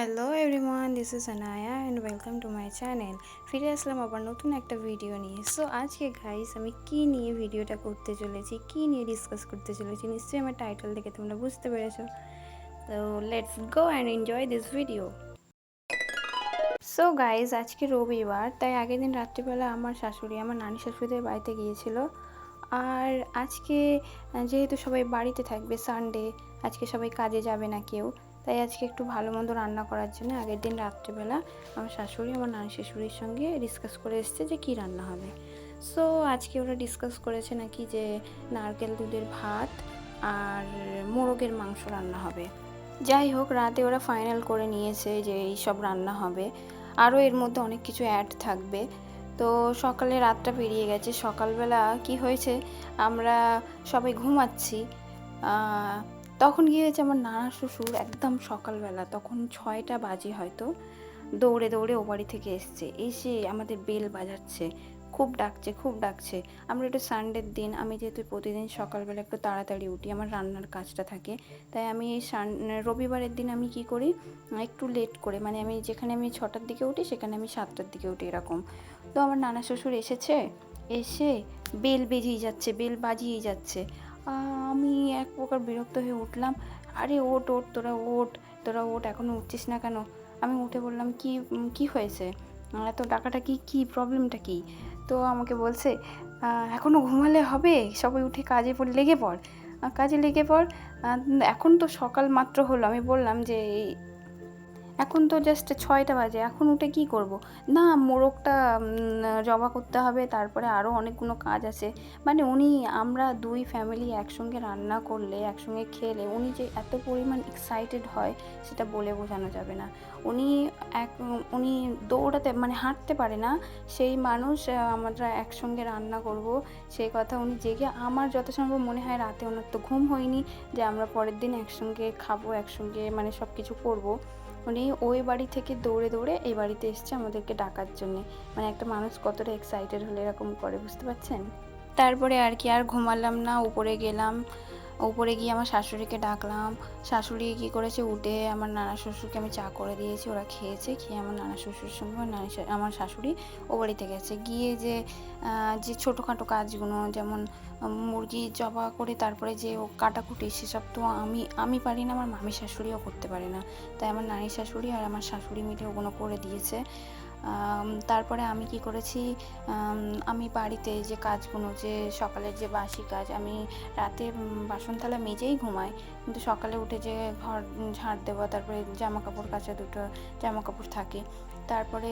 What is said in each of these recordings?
Hello everyone, this is Anaya and welcome to my channel. ফিরে আসলাম আবার নতুন একটা ভিডিও নিয়ে। সো আজকে গাইস আমি কী নিয়ে ভিডিওটা করতে চলেছি, কী নিয়ে ডিসকাস করতে চলেছি, নিশ্চয়ই আমার টাইটেল দেখে তোমরা বুঝতে পেরেছো। তো let's go and enjoy this video. So guys আজকে রবিবার, তাই আগের দিন রাত্রিবেলা আমার শাশুড়ি আমার নানি শাশুড়িদের বাড়িতে গিয়েছিল। আর আজকে যেহেতু সবাই বাড়িতে থাকবে, সানডে, আজকে সবাই কাজে যাবে না কেউ, তাই আজকে একটু ভালো মন্দ রান্না করার জন্য আগের দিন রাত্রিবেলা আমার শাশুড়ি আমার নানি শাশুড়ির সঙ্গে ডিসকাস করে এসছে যে কী রান্না হবে। সো আজকে ওরা ডিসকাস করেছে নাকি যে নারকেল দুধের ভাত আর মোরগের মাংস রান্না হবে। যাই হোক, রাতে ওরা ফাইনাল করে নিয়েছে যে এই সব রান্না হবে, আরও এর মধ্যে অনেক কিছু অ্যাড থাকবে। তো সকালে রাতটা পেরিয়ে গেছে, সকালবেলা কি হয়েছে, আমরা সবাই ঘুমাচ্ছি, তখন গিয়ে হয়েছে আমার নানা শ্বশুর একদম সকালবেলা, তখন 6টা বাজে হয়তো, দৌড়ে দৌড়ে ও বাড়ি থেকে এসে আমাদের বেল বাজাচ্ছে, খুব ডাকছে খুব ডাকছে। আমরা একটু সানডের দিন, আমি যেহেতু প্রতিদিন সকালবেলা একটু তাড়াতাড়ি উঠি, আমার রান্নার কাজটা থাকে, তাই আমি রবিবারের দিন আমি কি করি, একটু লেট করে, মানে আমি যেখানে আমি 6টার দিকে উঠি সেখানে আমি 7টার দিকে উঠি এরকম। তো আমার নানা শ্বশুর এসে বেল বাজিয়েই যাচ্ছে। আমি এক প্রকার বিরক্ত হয়ে উঠলাম, আরে ওঠ ওঠ, তোরা ওঠ, এখনও উঠছিস না কেন? আমি উঠে বললাম, কি হয়েছে, এত ডাকাটা কি প্রবলেমটা কি? তো আমাকে বলছে, এখনও ঘুমালে হবে, সবাই উঠে কাজে লেগে পড়। এখন তো সকাল মাত্র হলো। আমি বললাম যে এখন তো জাস্ট 6টা বাজে, এখন উঠে কি করব? না, মোরগটা জবা করতে হবে, তারপরে আরও অনেকগুলো কাজ আছে। মানে আমরা দুই ফ্যামিলি একসঙ্গে রান্না করলে, একসঙ্গে খেলে উনি যে এত পরিমাণ এক্সাইটেড হয় সেটা বলে বোঝানো যাবে না। উনি দৌড়াতে, মানে হাঁটতে পারে না সেই মানুষ, আমরা একসঙ্গে রান্না করব সেই কথা উনি জেগে, আমার যত সম্ভব মনে হয় রাতে ওনার তো ঘুম হয়নি যে আমরা পরের দিন একসঙ্গে খাবো, একসঙ্গে মানে সব কিছু করবো। উনি ওই বাড়ি থেকে দৌড়ে দৌড়ে এই বাড়িতে এসছে আমাদেরকে ডাকার জন্যে। মানে একটা মানুষ কতটা এক্সাইটেড হলে এরকম করে, বুঝতে পারছেন? তারপরে আর কি, আর ঘুমালাম না, উপরে গেলাম, উপরে গিয়ে আমার শাশুড়িকে ডাকলাম। শাশুড়ি কী করেছে, উঠে আমার নানা শ্বশুরকে আমি চা করে দিয়েছি, ওরা খেয়েছে, খেয়ে আমার নানা শ্বশুরের সঙ্গে আমার শাশুড়ি ও বাড়িতে গেছে। গিয়ে যে ছোটোখাটো কাজগুলো, যেমন মুরগি জবা করে তারপরে যে ও কাটাকুটি, সেসব তো আমি পারি না, আমার মামি শাশুড়িও করতে পারে না, তাই আমার নানি শাশুড়ি আর আমার শাশুড়ি মিলে ওগুলো করে দিয়েছে। তারপরে আমি কি করেছি, আমি বাড়িতে যে কাজগুলো, যে সকালের যে বাসি কাজ, আমি রাতে বাসন থালা মেজেই ঘুমাই, কিন্তু সকালে উঠে যে ঘর ঝাড় দেওয়া, তারপরে জামা কাপড় কাচা, দুটো জামা কাপড় থাকে, তারপরে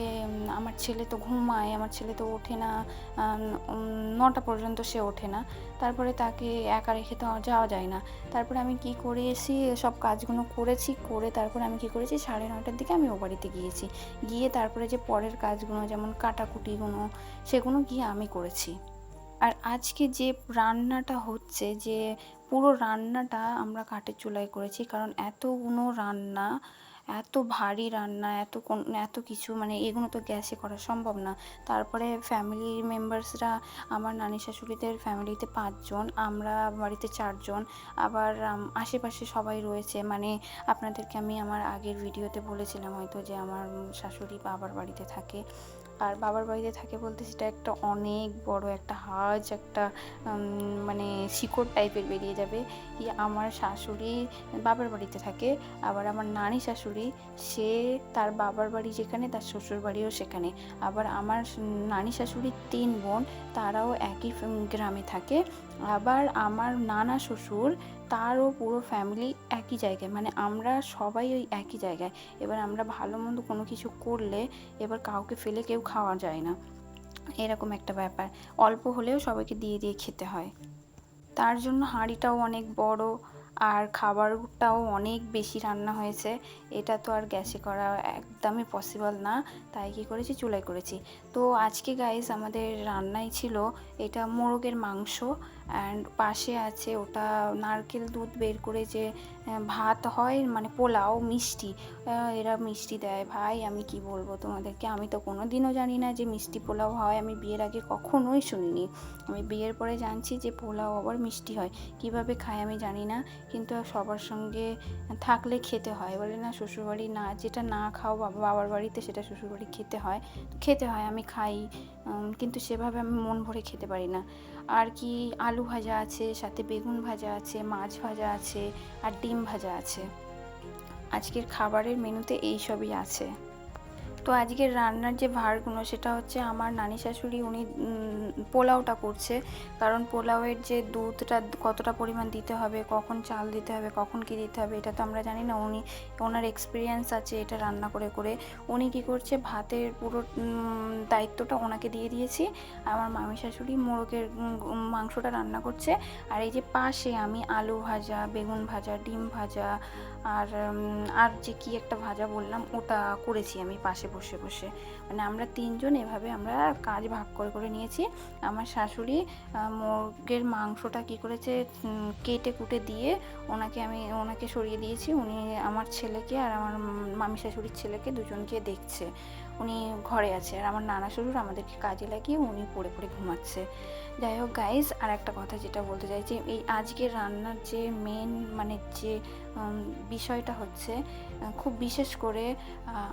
আমার ছেলে তো ঘুমায়, আমার ছেলে তো ওঠে না, 9টা পর্যন্ত সে ওঠে না, তারপরে তাকে একা রেখে তো যাওয়া যায় না। তারপরে আমি কি করেছি, সব কাজগুলো করেছি, করে তারপরে আমি কি করেছি, 9:30টার দিকে আমি ও বাড়িতে গিয়ে তারপরে যে পরের কাজগুলো, যেমন কাটাকুটিগুলো, সেগুলো গিয়ে আমি করেছি। আর আজকে যে রান্নাটা হচ্ছে, যে পুরো রান্নাটা আমরা কাঠের চুলায় করেছি, কারণ এতগুলো রান্না, এত ভারী রান্না, এত কিছু, মানে এগুলো তো গ্যাসে করা সম্ভব না। তারপরে ফ্যামিলি মেম্বার্সরা, আমার নানি শাশুড়িদের ফ্যামিলিতে 5 জন, আমরা বাড়িতে 4 জন, আবার আশেপাশে সবাই রয়েছে। মানে আপনাদেরকে আমি আমার আগের ভিডিওতে বলেছিলাম হয়তো যে আমার শাশুড়ি বাবার বাড়িতে থাকে, আর বাবার বাড়িতে থাকে বলতে সেটা একটা অনেক বড় একটা একটা মানে শিকড় টাইপের বেরিয়ে যাবে, কি আমার শাশুড়ি বাবার বাড়িতে থাকে, আবার আমার নানি শাশুড়ি, সে তার বাবার বাড়ি যেখানে, তার শ্বশুর বাড়িও সেখানে। আবার আমার নানি শাশুড়ির 3 বোন, তারাও একই গ্রামে থাকে। আবার আমার নানা শ্বশুর, তারও পুরো ফ্যামিলি একই জায়গায়, মানে আমরা সবাই ওই একই জায়গায়। এবার আমরা ভালো মন্দ কোনো কিছু করলে এবার কাউকে ফেলে কেউ খাওয়া যায় না, এরকম একটা ব্যাপার। অল্প হলেও সবাইকে দিয়ে দিয়ে খেতে হয়, তার জন্য হাঁড়িটাও অনেক বড়, আর খাবারটাও অনেক বেশি রান্না হয়েছে। এটা তো আর গ্যাসে করা একদমই পসিবল না, তাই কী করেছি, চুলায় করেছি। তো আজকে গাইস আমাদের রান্নায় ছিল এটা মোরগের মাংস, অ্যান্ড পাশে আছে ওটা নারকেল দুধ বের করে যে ভাত হয়, মানে পোলাও মিষ্টি, এরা মিষ্টি দেয়। ভাই আমি কি বলবো তোমাদেরকে, আমি তো কোনো দিনও জানি না যে মিষ্টি পোলাও হয়, আমি বিয়ের আগে কখনোই শুনিনি। আমি বিয়ের পরে জানছি যে পোলাও আবার মিষ্টি হয়। কিভাবে খায় আমি জানি না, কিন্তু সবার সঙ্গে থাকলে খেতে হয়, বলে না শ্বশুরবাড়ি না, যেটা না খাও বাবার বাড়িতে সেটা শ্বশুরবাড়ি খেতে হয়, খেতে হয়, আমি খাই, কিন্তু সেভাবে আমি মন ভরে খেতে পারি না। আর কি আলু ভাজা আছে, সাথে বেগুন ভাজা আছে, মাছ ভাজা আছে, আর ডিম ভাজা আছে। আজকের খাবারের মেনুতে এই সবই আছে। তো আজকের রান্নার যে ভারগুলো সেটা হচ্ছে আমার নানি শাশুড়ি, উনি পোলাওটা করছে। কারণ পোলাওয়ের যে দুধটা কতটা পরিমাণ দিতে হবে, কখন চাল দিতে হবে, কখন কী দিতে হবে, এটা তো আমরা জানি না। ওনার এক্সপিরিয়েন্স আছে এটা রান্না করে করে। উনি কী করছে, ভাতের পুরো দায়িত্বটা ওনাকে দিয়ে দিয়েছি। আমার মামি শাশুড়ি মোরগের মাংসটা রান্না করছে। আর এই যে পাশে আমি আলু ভাজা, বেগুন ভাজা, ডিম ভাজা, আর যে কি একটা ভাজা বললাম ওটা করেছি আমি পাশে বসে বসে। মানে আমরা তিনজন এভাবে আমরা কাজ ভাগ করে করে নিয়েছি। আমার শাশুড়ি মুরগের মাংসটা কি করেছে, কেটে কুটে দিয়ে ওনাকে সরিয়ে দিয়েছি। উনি আমার ছেলেকে আর আমার মামি শাশুড়ির ছেলেকে দুজনকে দেখছে, উনি ঘরে আছে। আর আমার নানা শ্বশুর আমাদেরকে কাজে লাগিয়ে উনি পড়ে পড়ে ঘুমাচ্ছে। যাই হোক গাইজ, আর একটা কথা যেটা বলতে চাইছি, এই আজকের রান্নার যে মেন মানে যে বিষয়টা হচ্ছে, খুব বিশেষ করে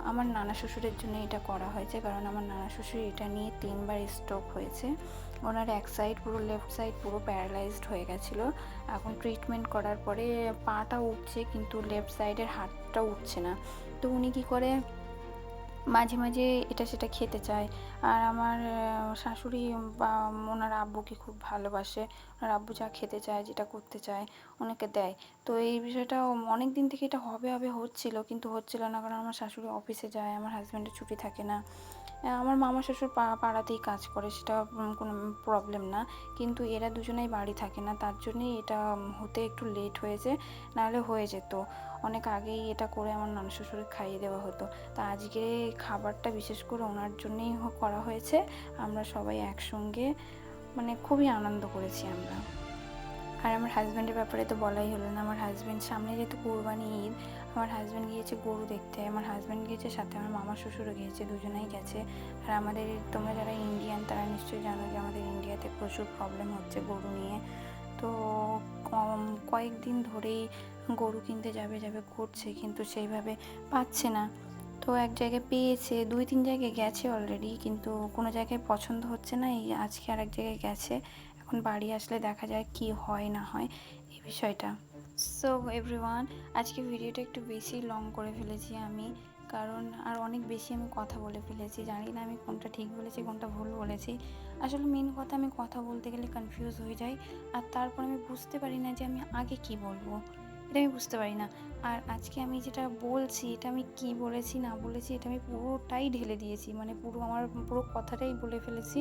আমার নানা শ্বশুরের জন্য এটা করা হয়েছে। কারণ আমার নানা শ্বশুর এটা নিয়ে 3বার স্ট্রোক হয়েছে। ওনার এক সাইড পুরো, লেফট সাইড পুরো প্যারালাইজড হয়ে গেছিলো। এখন ট্রিটমেন্ট করার পরে পাটা উঠছে, কিন্তু লেফট সাইডের হাতটা উঠছে না। তো উনি কী করে, মাঝে মাঝে এটা সেটা খেতে চায়। আর আমার শাশুড়ি বা ওনার আব্বুকে খুব ভালোবাসে, ওনার আব্বু যা খেতে চায়, যেটা করতে চায় ওনাকে দেয়। তো এই বিষয়টা অনেক দিন থেকে এটা হবে হবে হচ্ছিল, কিন্তু হচ্ছিল না। কারণ আমার শাশুড়ি অফিসে যায়, আমার হাজব্যান্ডের ছুটি থাকে না। আমার মামা শ্বশুর পাড়াতেই কাজ করে, সেটা কোনো প্রবলেম না। কিন্তু এরা দুজনেই বাড়ি থাকে না, তার জন্যেই এটা হতে একটু লেট হয়েছে, নাহলে হয়ে যেত অনেক আগেই। এটা করে আমার নানা শ্বশুরকে খাইয়ে দেওয়া হতো। তা আজকে খাবারটা বিশেষ করে ওনার জন্যেই করা হয়েছে। আমরা সবাই একসঙ্গে মানে খুবই আনন্দ করেছি আমরা। আর আমার হাজব্যান্ডের ব্যাপারে তো বলাই হলো না। আমার হাজব্যান্ড, সামনে যেহেতু কোরবানি ঈদ, আমার হাজব্যান্ড গিয়েছে গরু দেখতে। আমার হাজব্যান্ড গিয়েছে, সাথে আমার মামা শ্বশুরও গিয়েছে, দুজনেই গেছে। আর আমাদের, তোমরা যারা ইন্ডিয়ান তারা নিশ্চয়ই জানো যে আমাদের ইন্ডিয়াতে প্রচুর প্রবলেম হচ্ছে গরু নিয়ে। তো কয়েকদিন ধরেই গরু কিনতে যাবে যাবে করছে, কিন্তু সেইভাবে পাচ্ছে না। তো এক জায়গায় পেয়েছে, 2-3 জায়গায় গেছে অলরেডি, কিন্তু কোনো জায়গায় পছন্দ হচ্ছে না। এই আজকে আর এক জায়গায় গেছে, এখন বাড়ি আসলে দেখা যায় কি হয় না হয় এই বিষয়টা। সো এভরিওয়ান, আজকে ভিডিওটা একটু বেশি লং করে ফেলেছি আমি, কারণ আর অনেক বেশি আমি কথা বলে ফেলেছি। জানি না আমি কোনটা ঠিক বলেছি কোনটা ভুল বলেছি। আসলে মেন কথা, আমি কথা বলতে গেলে কনফিউজ হয়ে যাই, আর তারপর আমি বুঝতে পারি না যে আমি আগে কি বলবো, এটা আমি বুঝতে পারি না। আর আজকে আমি যেটা বলছি, এটা আমি কি বলেছি না বলেছি এটা আমি পুরোটাই ঢেলে দিয়েছি, মানে আমার পুরো কথাটাই বলে ফেলেছি।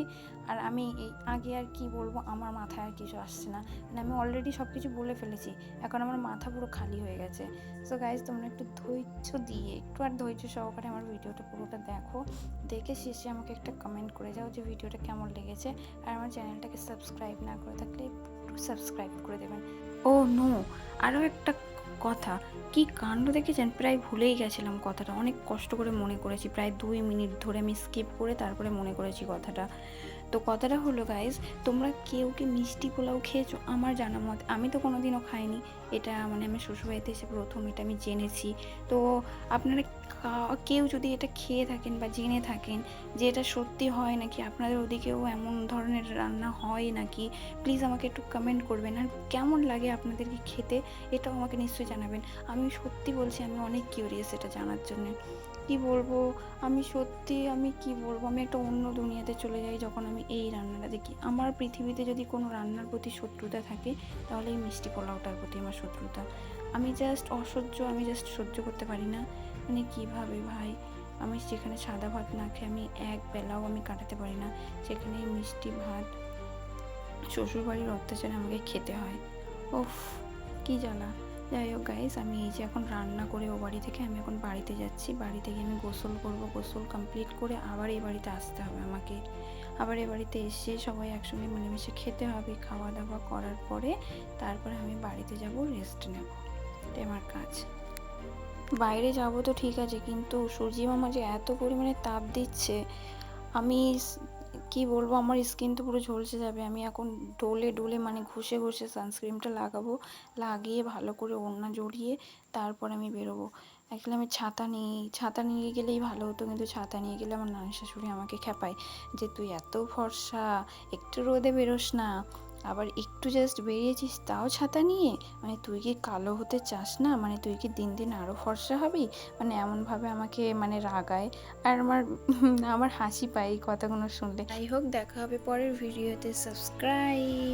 আর আমি এই আগে আর কি বলবো আমার মাথায় আর কিছু আসছে না, মানে আমি অলরেডি সব কিছু বলে ফেলেছি, এখন আমার মাথা পুরো খালি হয়ে গেছে। সো গাইজ, তোমরা একটু ধৈর্য দিয়ে, একটু আর ধৈর্য সহকারে আমার ভিডিওটা পুরোটা দেখো, দেখে শেষে আমাকে একটা কমেন্ট করে যাও যে ভিডিওটা কেমন লেগেছে। আর আমার চ্যানেলটাকে সাবস্ক্রাইব না করে থাকলে একটু সাবস্ক্রাইব করে দেবেন। ও নো, আরও একটা কথা, কি কাণ্ড দেখেছেন, প্রায় ভুলেই গেছিলাম কথাটা, অনেক কষ্ট করে মনে করেছি, প্রায় 2 মিনিট ধরে আমি স্কিপ করে তারপরে মনে করেছি কথাটা। তো কথাটা হলো গাইজ, তোমরা কেউ কি মিষ্টি পোলাও খেয়েছো? আমার জানা মতে আমি তো কোনোদিনও খাইনি এটা, মানে আমি শ্বশুরবাড়িতে এসে প্রথম এটা আমি জেনেছি। তো আপনারা কেউ যদি এটা খেয়ে থাকেন বা জেনে থাকেন যে এটা সত্যি হয় নাকি, আপনাদের ওদিকেও এমন ধরনের রান্না হয় নাকি, প্লিজ আমাকে একটু কমেন্ট করবেন। আর কেমন লাগে আপনাদেরকে খেতে, এটাও আমাকে নিশ্চয়ই জানাবেন। আমি সত্যি বলছি, আমি অনেক কিউরিয়াস এটা জানার জন্যে। কি বলবো, আমি কি বলবো, আমি একটা অন্য দুনিয়াতে চলে যাই যখন আমি এই রান্নাটা দেখি। আমার পৃথিবীতে যদি কোনো রান্নার প্রতি শত্রুতা থাকে, তাহলে এই মিষ্টি পোলাওটার প্রতি আমার শত্রুতা। আমি জাস্ট অসহ্য, আমি জাস্ট সহ্য করতে পারি না। মানে কীভাবে ভাই, আমি যেখানে সাদা ভাত না খেয়ে আমি এক বেলাও আমি কাটাতে পারি না, সেখানে মিষ্টি ভাত শ্বশুরবাড়ির অত্যাচারে আমাকে খেতে হয়। ওফ, কী জ্বালা। যাই হোক গাইস, আমি এই যে এখন রান্না করে ও বাড়ি থেকে আমি এখন বাড়িতে যাচ্ছি। বাড়িতে গিয়ে আমি গোসল করব, গোসল কমপ্লিট করে আবার এই বাড়িতে আসতে হবে আমাকে। আবার এ বাড়িতে এসে সবাই একসঙ্গে মিলেমিশে খেতে হবে। খাওয়া দাওয়া করার পরে তারপরে আমি বাড়িতে যাব, রেস্ট নেব, এটাই আমার কাজ। বাইরে যাব তো ঠিক আছে, কিন্তু সূর্যি মামা যে এত পরিমাণে তাপ দিচ্ছে, আমি কি বলবো, আমার স্কিন তো পুরো ঝলসে যাবে। আমি এখন ডলে ডলে মানে ঘষে ঘষে সানস্ক্রিনটা লাগাবো, লাগিয়ে ভালো করে ওড়না জড়িয়ে তারপর আমি বেরোবো। অ্যাকচুয়ালি আমি ছাতা নিয়ে গেলেই ভালো হতো, কিন্তু ছাতা নিয়ে গেলে আমার নানি শাশুড়ি আমাকে খ্যাপায় যে তুই এত ফর্সা, একটু রোদে বেরোস না, আবার একটু জাস্ট বেরিয়েছিস তাও ছাতা নিয়ে, মানে তুই কি কালো হতে চাস না, মানে তুই কি দিন দিন আরও ফর্সা হবি, মানে এমনভাবে আমাকে মানে রাগায়। আর আমার হাসি পায় এই কথাগুলো শুনলে। যাই হোক, দেখা হবে পরের ভিডিওতে। সাবস্ক্রাইব।